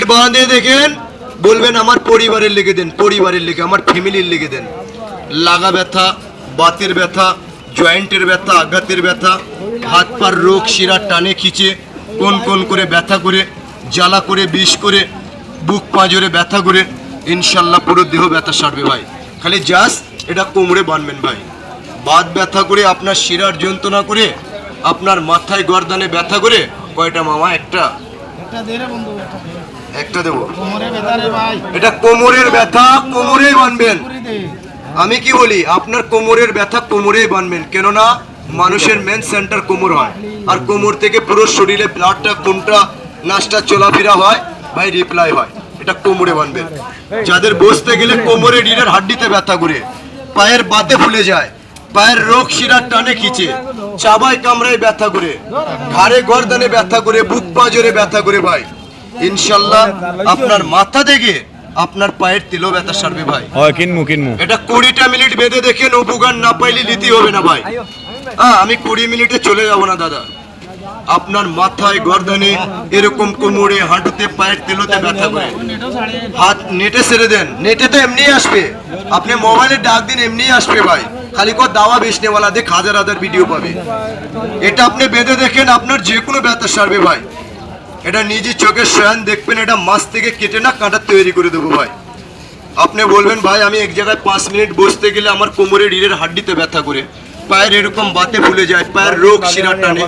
Minute বাঁধে দেখেন, বলবেন আমার পরিবারের লেগে দেন, পরিবারের লেগে, আমার ফ্যামিলির লেগে দেন। লাগা ব্যথা, বাতের ব্যথা, জয়েন্টের ব্যথা, আঘাতের ব্যথা, হাত পার রোগ, শিরা টানে খিচে কোন কোন করে ব্যথা করে, জ্বালা করে, বিষ করে, বুক পাঁজরে ব্যথা করে, ইনশাল্লাহ পুরো দেহ ব্যথা সারবে ভাই। খালি জাস্ট এটা কোমরে বাঁধবেন ভাই। বাত ব্যথা করে, আপনার শিরার যন্ত্রণা করে, আপনার মাথায় গর্দানে ব্যথা করে, কয়টা মামা? একটা দেবো। এটা কোমরের ব্যথা, কোমরেই বাঁধবেন। আমি কি বলি, আপনার কোমরের ব্যথা কোমরেই বাঁধবেন, কেননা মানুষের মেন সেন্টার কোমর হয়, আর কোমর থেকে পুরো শরীরে ব্লাডটা, কোনটা নাচটা চলাফেরা হয় ভাই, রিপ্লাই হয়। এটা কোমরে বাঁধবেন। যাদের বসতে গেলে কোমরে রিড়ের হাড্ডিতে ব্যথা করে, পায়ের বাতে ফুলে যায়, পায়ের রোগ শিরার টানে খিচে, চাবায় কামড়ায় ব্যথা করে, ঘাড়ে গর্দানে ব্যথা করে, বুক পাঁজরে ব্যথা করে ভাই, ইনশাল্লাহ আপনার মাথা থেকে আপনার পায়ের তেলো ব্যথা সারবে ভাই। এটা 20টা মিনিট বেঁধে দেখেন, উপকার না পাইলে লিতি হবে না ভাই। আমি 20 মিনিটে চলে যাব না দাদা। আপনার মাথায় গর্দানে এরকম, কোমরে, হাঁটুতে, পায়ের তেলোতে ব্যথা করে, হাত নেটে ছেড়ে দেন। নেটে তো এমনি আসবে, আপনি মোবাইলে ডাক দিন, এমনি আসবে ভাই। খালি কো দাওয়া বেচনেওয়ালা দেখ হাজার হাজার ভিডিও পাবে। এটা আপনি বেঁধে দেখেন, আপনার যে কোনো ব্যথা সারবে ভাই। এটা নিজে চোখের স্বয়ং দেখবেন, এটা মাছ থেকে কেটে না কাঁটা তৈরি করে দেবো ভাই। আপনি বলবেন ভাই আমি এক জায়গায় 5 মিনিট বসতে গেলে আমার কোমরের রিড়ের হাড্ডিতে ব্যথা করে, পায়ের এরকম বাতে ফুলে যায়, পায়ের রোগ শিরা টানে।